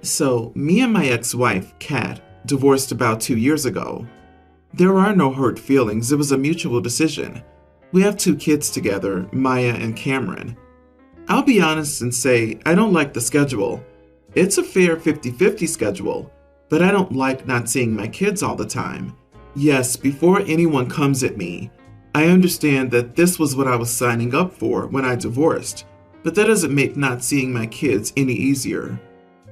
So, me and my ex-wife, Kat, divorced about 2 years ago. There are no hurt feelings, it was a mutual decision. We have two kids together, Maya and Cameron. I'll be honest and say I don't like the schedule. It's a fair 50-50 schedule, but I don't like not seeing my kids all the time. Yes, before anyone comes at me, I understand that this was what I was signing up for when I divorced, but that doesn't make not seeing my kids any easier.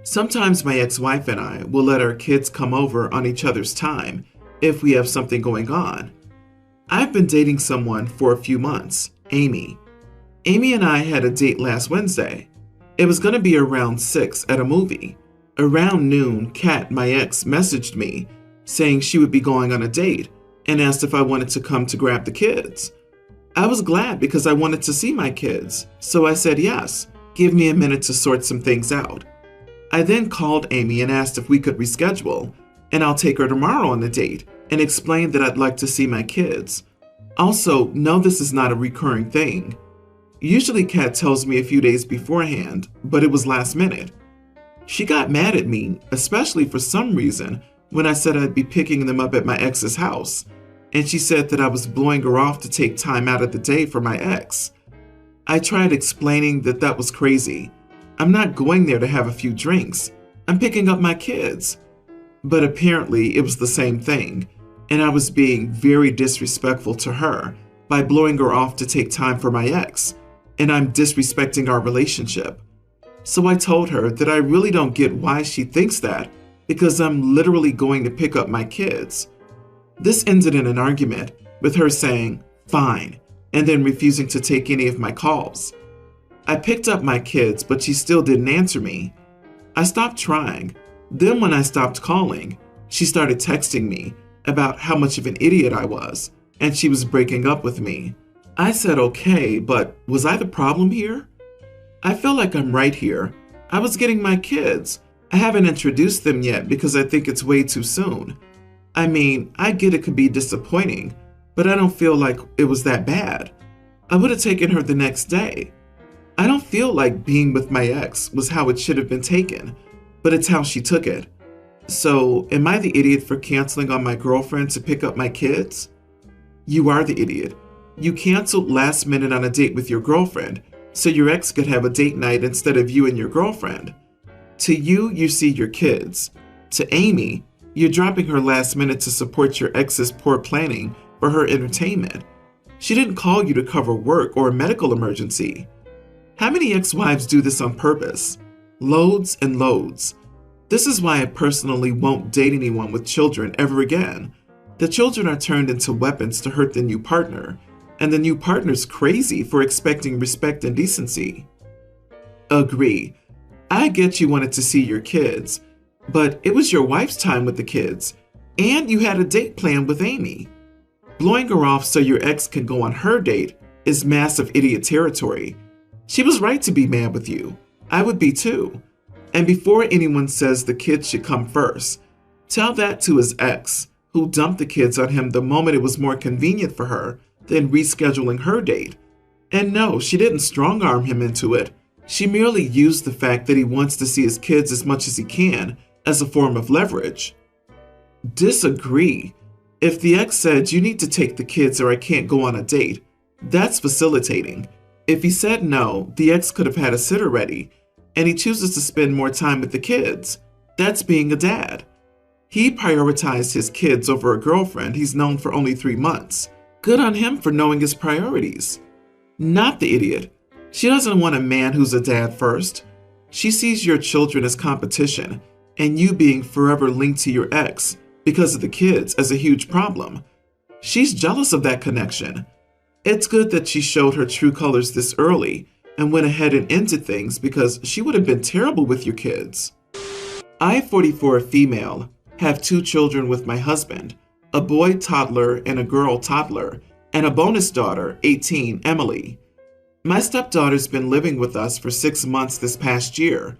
Sometimes my ex-wife and I will let our kids come over on each other's time if we have something going on. I've been dating someone for a few months, Amy. Amy and I had a date last Wednesday. It was going to be around 6 at a movie. Around noon, Kat, my ex, messaged me saying she would be going on a date and asked if I wanted to come to grab the kids. I was glad because I wanted to see my kids, so I said yes, give me a minute to sort some things out. I then called Amy and asked if we could reschedule, and I'll take her tomorrow on the date and explain that I'd like to see my kids. Also, no, this is not a recurring thing. Usually Kat tells me a few days beforehand, but it was last minute. She got mad at me, especially for some reason, when I said I'd be picking them up at my ex's house, and she said that I was blowing her off to take time out of the day for my ex. I tried explaining that that was crazy. I'm not going there to have a few drinks. I'm picking up my kids. But apparently it was the same thing, and I was being very disrespectful to her by blowing her off to take time for my ex, and I'm disrespecting our relationship. So I told her that I really don't get why she thinks that, because I'm literally going to pick up my kids. This ended in an argument, with her saying, "Fine," and then refusing to take any of my calls. I picked up my kids, but she still didn't answer me. I stopped trying. Then when I stopped calling, she started texting me about how much of an idiot I was, and she was breaking up with me. I said okay, but was I the problem here? I feel like I'm right here. I was getting my kids. I haven't introduced them yet because I think it's way too soon. I mean, I get it could be disappointing, but I don't feel like it was that bad. I would have taken her the next day. I don't feel like being with my ex was how it should have been taken, but it's how she took it. So, am I the idiot for canceling on my girlfriend to pick up my kids? You are the idiot. You canceled last minute on a date with your girlfriend, so your ex could have a date night instead of you and your girlfriend. To you, you see your kids. To Amy, you're dropping her last minute to support your ex's poor planning for her entertainment. She didn't call you to cover work or a medical emergency. How many ex-wives do this on purpose? Loads and loads. This is why I personally won't date anyone with children ever again. The children are turned into weapons to hurt the new partner, and the new partner's crazy for expecting respect and decency. Agree. I get you wanted to see your kids, but it was your wife's time with the kids, and you had a date planned with Amy. Blowing her off so your ex can go on her date is massive idiot territory. She was right to be mad with you. I would be too. And before anyone says the kids should come first, tell that to his ex, who dumped the kids on him the moment it was more convenient for her than rescheduling her date. And no, she didn't strong-arm him into it. She merely used the fact that he wants to see his kids as much as he can as a form of leverage. Disagree. If the ex said, "You need to take the kids or I can't go on a date," that's facilitating. If he said no, the ex could have had a sitter ready, and he chooses to spend more time with the kids. That's being a dad. He prioritized his kids over a girlfriend he's known for only 3 months. Good on him for knowing his priorities. Not the idiot. She doesn't want a man who's a dad first. She sees your children as competition, and you being forever linked to your ex because of the kids as a huge problem. She's jealous of that connection. It's good that she showed her true colors this early and went ahead and ended things because she would have been terrible with your kids. I, 44 female, have 2 children with my husband, a boy toddler and a girl toddler, and a bonus daughter, 18, Emily. My stepdaughter's been living with us for 6 months this past year.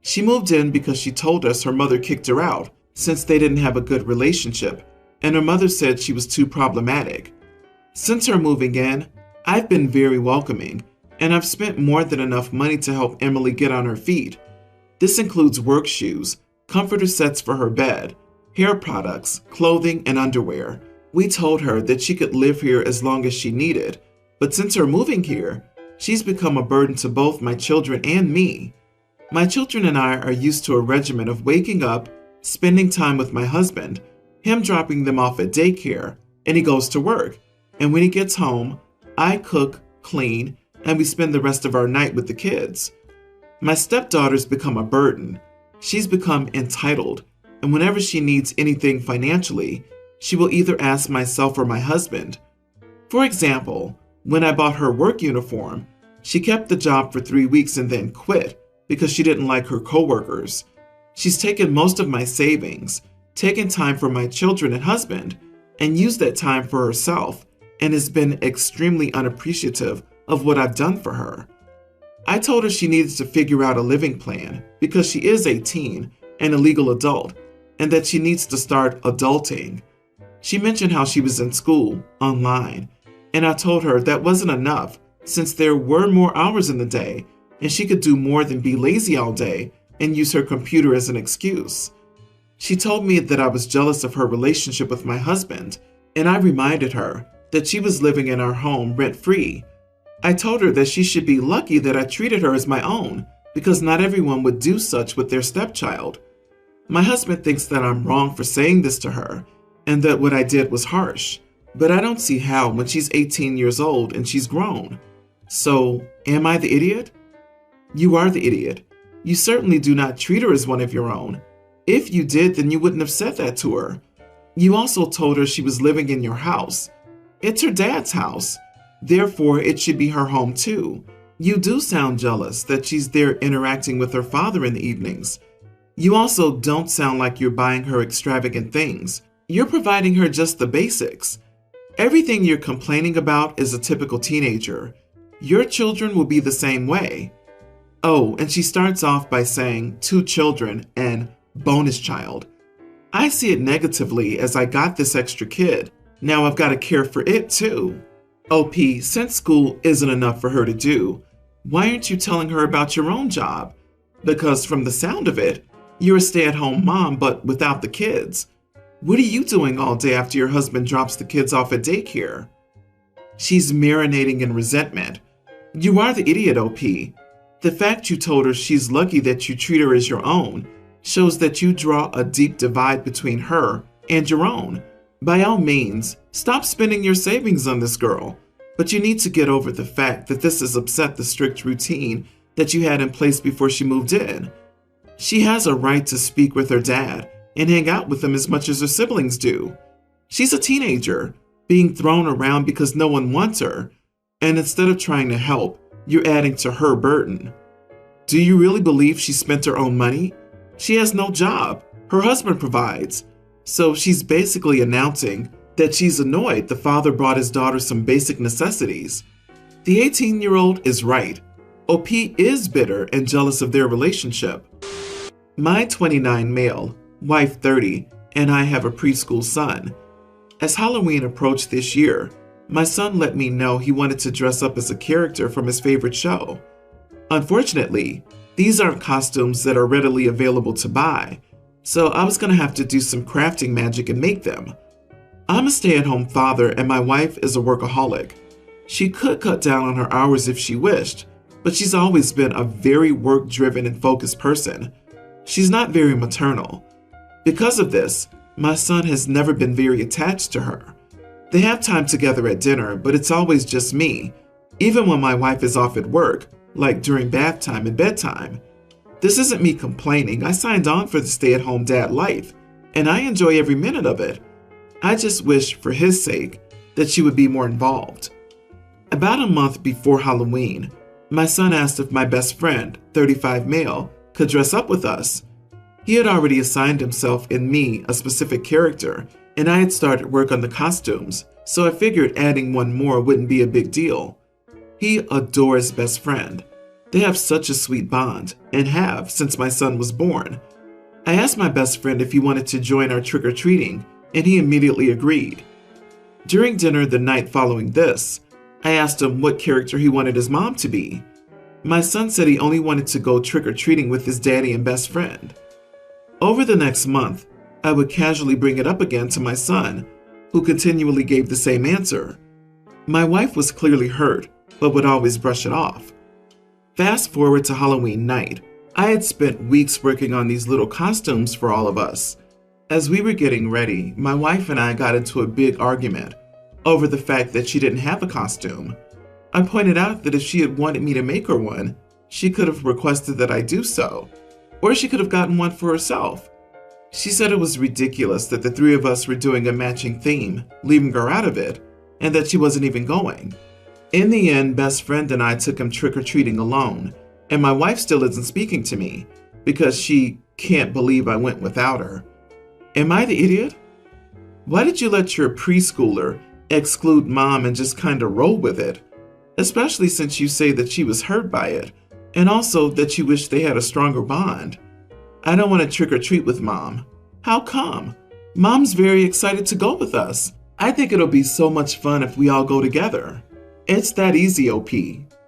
She moved in because she told us her mother kicked her out since they didn't have a good relationship, and her mother said she was too problematic. Since her moving in, I've been very welcoming, and I've spent more than enough money to help Emily get on her feet. This includes work shoes, comforter sets for her bed, hair products, clothing, and underwear. We told her that she could live here as long as she needed, but since her moving here, she's become a burden to both my children and me. My children and I are used to a regimen of waking up, spending time with my husband, him dropping them off at daycare, and he goes to work. And when he gets home, I cook, clean, and we spend the rest of our night with the kids. My stepdaughter's become a burden. She's become entitled, and whenever she needs anything financially, she will either ask myself or my husband. For example, when I bought her work uniform, she kept the job for 3 weeks and then quit because she didn't like her coworkers. She's taken most of my savings, taken time for my children and husband, and used that time for herself, and has been extremely unappreciative of what I've done for her. I told her she needed to figure out a living plan because she is 18 and a legal adult, and that she needs to start adulting. She mentioned how she was in school, online, and I told her that wasn't enough since there were more hours in the day and she could do more than be lazy all day and use her computer as an excuse. She told me that I was jealous of her relationship with my husband, and I reminded her that she was living in our home rent-free. I told her that she should be lucky that I treated her as my own, because not everyone would do such with their stepchild. My husband thinks that I'm wrong for saying this to her, and that what I did was harsh, but I don't see how when she's 18 years old and she's grown. So, am I the idiot? You are the idiot. You certainly do not treat her as one of your own. If you did, then you wouldn't have said that to her. You also told her she was living in your house. It's her dad's house. Therefore, it should be her home too. You do sound jealous that she's there interacting with her father in the evenings. You also don't sound like you're buying her extravagant things. You're providing her just the basics. Everything you're complaining about is a typical teenager. Your children will be the same way. Oh, and she starts off by saying 2 children and bonus child. I see it negatively as I got this extra kid. Now I've got to care for it too. OP, since school isn't enough for her to do, why aren't you telling her about your own job? Because from the sound of it, you're a stay-at-home mom but without the kids. What are you doing all day after your husband drops the kids off at daycare? She's marinating in resentment. You are the idiot, OP. The fact you told her she's lucky that you treat her as your own shows that you draw a deep divide between her and your own. By all means, stop spending your savings on this girl, but you need to get over the fact that this has upset the strict routine that you had in place before she moved in. She has a right to speak with her dad and hang out with him as much as her siblings do. She's a teenager, being thrown around because no one wants her, and instead of trying to help, you're adding to her burden. Do you really believe she spent her own money? She has no job. Her husband provides. So she's basically announcing that she's annoyed the father brought his daughter some basic necessities. The 18-year-old is right. OP is bitter and jealous of their relationship. My 29 male, wife 30, and I have a preschool son. As Halloween approached this year, my son let me know he wanted to dress up as a character from his favorite show. Unfortunately, these aren't costumes that are readily available to buy, so I was going to have to do some crafting magic and make them. I'm a stay-at-home father and my wife is a workaholic. She could cut down on her hours if she wished, but she's always been a very work-driven and focused person. She's not very maternal. Because of this, my son has never been very attached to her. They have time together at dinner, but it's always just me, even when my wife is off at work, like during bath time and bedtime. This isn't me complaining. I signed on for the stay-at-home dad life, and I enjoy every minute of it. I just wish, for his sake, that she would be more involved. About a month before Halloween, my son asked if my best friend, 35 male, could dress up with us. He had already assigned himself and me a specific character, and I had started work on the costumes, so I figured adding one more wouldn't be a big deal. He adores best friend. They have such a sweet bond, and have since my son was born. I asked my best friend if he wanted to join our trick-or-treating, and he immediately agreed. During dinner the night following this, I asked him what character he wanted his mom to be. My son said he only wanted to go trick-or-treating with his daddy and best friend. Over the next month, I would casually bring it up again to my son, who continually gave the same answer. My wife was clearly hurt, but would always brush it off. Fast forward to Halloween night. I had spent weeks working on these little costumes for all of us. As we were getting ready, my wife and I got into a big argument over the fact that she didn't have a costume. I pointed out that if she had wanted me to make her one, she could have requested that I do so, or she could have gotten one for herself. She said it was ridiculous that the three of us were doing a matching theme, leaving her out of it, and that she wasn't even going. In the end, best friend and I took him trick-or-treating alone, and my wife still isn't speaking to me because she can't believe I went without her. Am I the idiot? Why did you let your preschooler exclude mom and just kind of roll with it? Especially since you say that she was hurt by it, and also that you wish they had a stronger bond. I don't want to trick-or-treat with mom. How come? Mom's very excited to go with us. I think it'll be so much fun if we all go together. It's that easy, OP.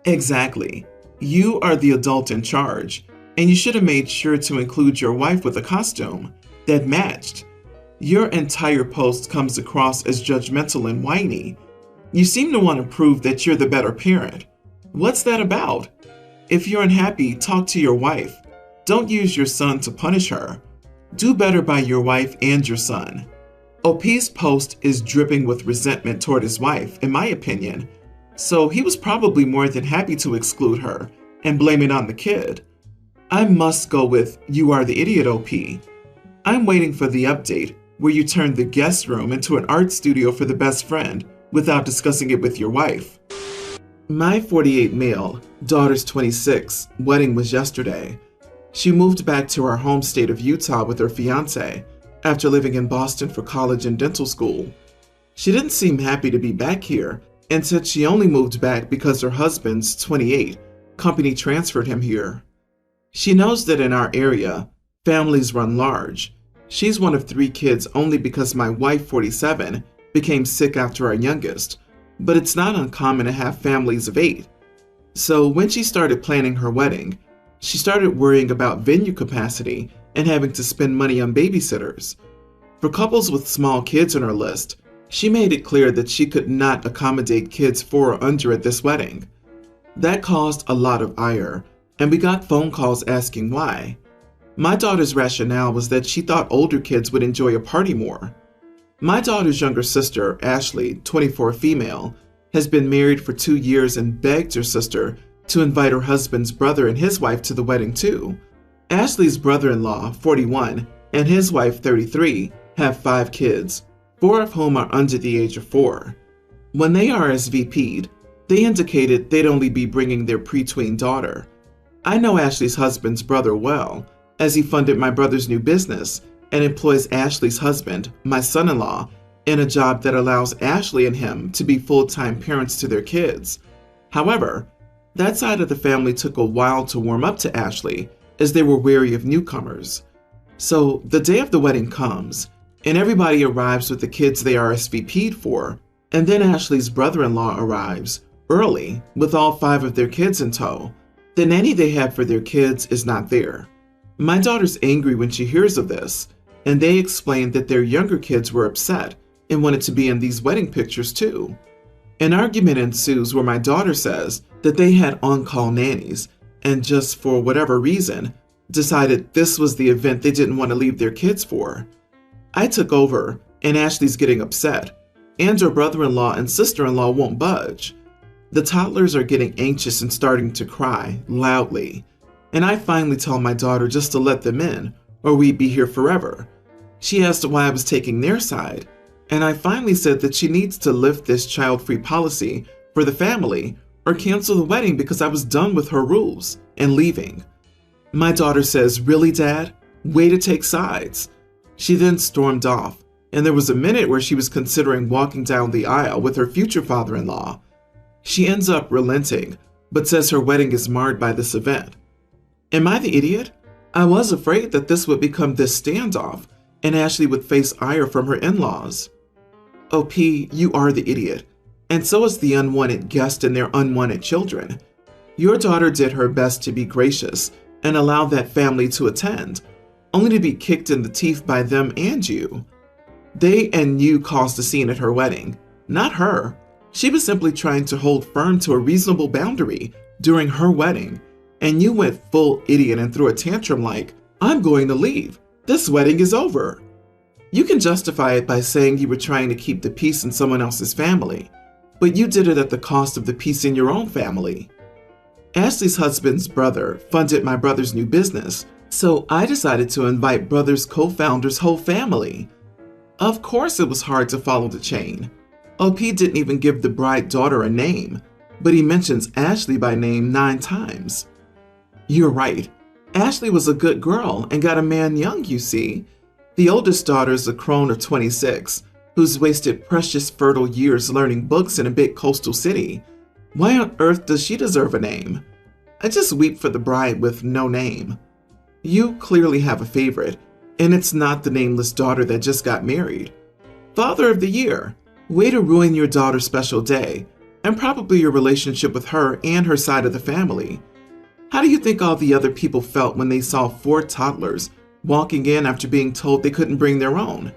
Exactly. You are the adult in charge, and you should have made sure to include your wife with a costume that matched. Your entire post comes across as judgmental and whiny. You seem to want to prove that you're the better parent. What's that about? If you're unhappy, talk to your wife. Don't use your son to punish her. Do better by your wife and your son. OP's post is dripping with resentment toward his wife, in my opinion, so he was probably more than happy to exclude her and blame it on the kid. I must go with "You are the idiot, OP." I'm waiting for the update where you turn the guest room into an art studio for the best friend without discussing it with your wife. My 48 male, daughter's 26, wedding was yesterday. She moved back to her home state of Utah with her fiance after living in Boston for college and dental school. She didn't seem happy to be back here and said she only moved back because her husband's 28 company transferred him here. She knows that in our area, families run large. She's one of 3 kids only because my wife, 47, became sick after our youngest, but it's not uncommon to have families of 8. So when she started planning her wedding, she started worrying about venue capacity and having to spend money on babysitters. For couples with small kids on her list, she made it clear that she could not accommodate kids 4 or under at this wedding. That caused a lot of ire, and we got phone calls asking why. My daughter's rationale was that she thought older kids would enjoy a party more. My daughter's younger sister, Ashley, 24 female, has been married for 2 years and begged her sister to invite her husband's brother and his wife to the wedding too. Ashley's brother-in-law, 41, and his wife, 33, have 5 kids, 4 of whom are under the age of 4. When they RSVP'd, they indicated they'd only be bringing their preteen daughter. I know Ashley's husband's brother well, as he funded my brother's new business and employs Ashley's husband, my son-in-law, in a job that allows Ashley and him to be full-time parents to their kids. However, that side of the family took a while to warm up to Ashley, as they were wary of newcomers. So the day of the wedding comes, and everybody arrives with the kids they RSVP'd for, and then Ashley's brother-in-law arrives, early, with all 5 of their kids in tow. The nanny they have for their kids is not there. My daughter's angry when she hears of this, and they explain that their younger kids were upset and wanted to be in these wedding pictures too. An argument ensues where my daughter says that they had on-call nannies and just for whatever reason decided this was the event they didn't want to leave their kids for. I took over and Ashley's getting upset, and her brother-in-law and sister-in-law won't budge. The toddlers are getting anxious and starting to cry loudly, and I finally tell my daughter just to let them in or we'd be here forever. She asked why I was taking their side, and I finally said that she needs to lift this child-free policy for the family or cancel the wedding because I was done with her rules and leaving. My daughter says, "Really, Dad? Way to take sides." She then stormed off, and there was a minute where she was considering walking down the aisle with her future father-in-law. She ends up relenting, but says her wedding is marred by this event. Am I the idiot? I was afraid that this would become this standoff, and Ashley would face ire from her in-laws. OP, you are the idiot, and so is the unwanted guest and their unwanted children. Your daughter did her best to be gracious and allow that family to attend, only to be kicked in the teeth by them and you. They and you caused a scene at her wedding, not her. She was simply trying to hold firm to a reasonable boundary during her wedding, and you went full idiot and threw a tantrum like, "I'm going to leave. This wedding is over." You can justify it by saying you were trying to keep the peace in someone else's family, but you did it at the cost of the peace in your own family. Ashley's husband's brother funded my brother's new business, so I decided to invite brother's co-founder's whole family. Of course it was hard to follow the chain. OP didn't even give the bride daughter a name, but he mentions Ashley by name 9 times. You're right. Ashley was a good girl and got a man young, you see. The oldest daughter is a crone of 26, who's wasted precious fertile years learning books in a big coastal city. Why on earth does she deserve a name? I just weep for the bride with no name. You clearly have a favorite, and it's not the nameless daughter that just got married. Father of the Year, way to ruin your daughter's special day, and probably your relationship with her and her side of the family. How do you think all the other people felt when they saw 4 toddlers walking in after being told they couldn't bring their own?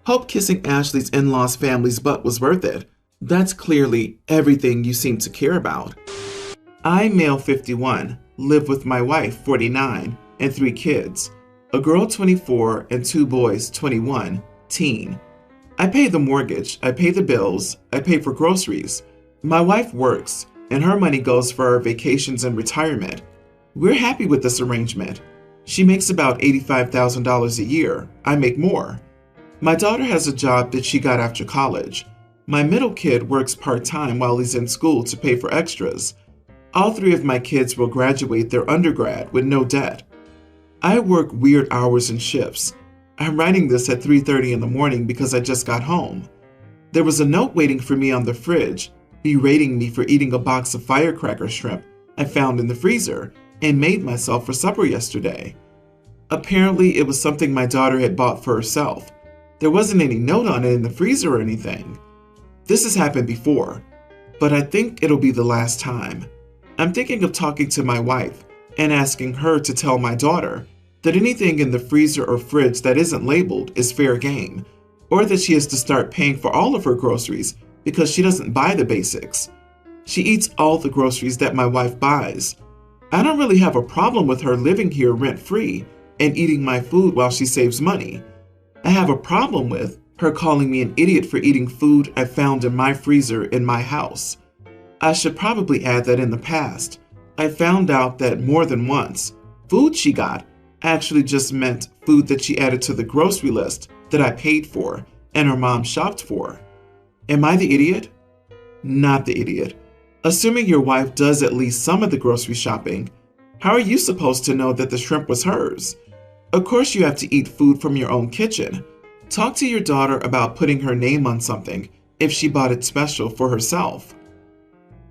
Hope kissing Ashley's in-laws' family's butt was worth it. That's clearly everything you seem to care about. I, male 51, live with my wife, 49, and 3 kids, a girl 24 and 2 boys 21, teen. I pay the mortgage, I pay the bills, I pay for groceries. My wife works, and her money goes for our vacations and retirement. We're happy with this arrangement. She makes about $85,000 a year. I make more. My daughter has a job that she got after college. My middle kid works part-time while he's in school to pay for extras. All 3 of my kids will graduate their undergrad with no debt. I work weird hours and shifts. I'm writing this at 3:30 in the morning because I just got home. There was a note waiting for me on the fridge, berating me for eating a box of firecracker shrimp I found in the freezer and made myself for supper yesterday. Apparently, it was something my daughter had bought for herself. There wasn't any note on it in the freezer or anything. This has happened before, but I think it'll be the last time. I'm thinking of talking to my wife and asking her to tell my daughter that anything in the freezer or fridge that isn't labeled is fair game, or that she has to start paying for all of her groceries because she doesn't buy the basics. She eats all the groceries that my wife buys. I don't really have a problem with her living here rent-free and eating my food while she saves money. I have a problem with her calling me an idiot for eating food I found in my freezer in my house. I should probably add that in the past, I found out that more than once, food she got actually just meant food that she added to the grocery list that I paid for and her mom shopped for. Am I the idiot? Not the idiot. Assuming your wife does at least some of the grocery shopping, how are you supposed to know that the shrimp was hers? Of course you have to eat food from your own kitchen. Talk to your daughter about putting her name on something if she bought it special for herself.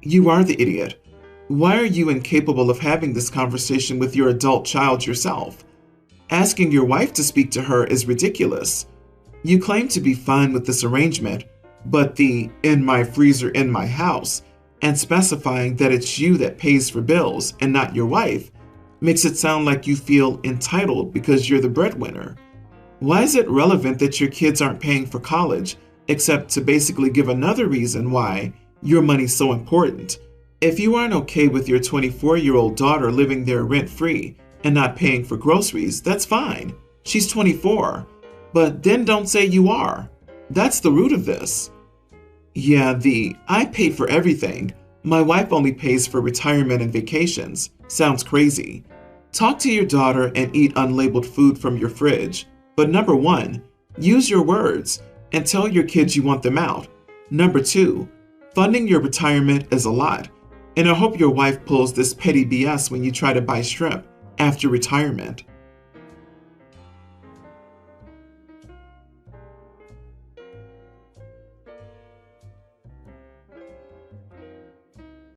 You are the idiot. Why are you incapable of having this conversation with your adult child yourself? Asking your wife to speak to her is ridiculous. You claim to be fine with this arrangement, but the "in my freezer in my house" and specifying that it's you that pays for bills and not your wife makes it sound like you feel entitled because you're the breadwinner. Why is it relevant that your kids aren't paying for college except to basically give another reason why your money's so important? If you aren't okay with your 24-year-old daughter living there rent-free and not paying for groceries, that's fine. She's 24. But then don't say you are. That's the root of this. Yeah, "I paid for everything. My wife only pays for retirement and vacations" sounds crazy. Talk to your daughter and eat unlabeled food from your fridge. But number 1, use your words and tell your kids you want them out. Number 2, funding your retirement is a lot, and I hope your wife pulls this petty BS when you try to buy shrimp after retirement.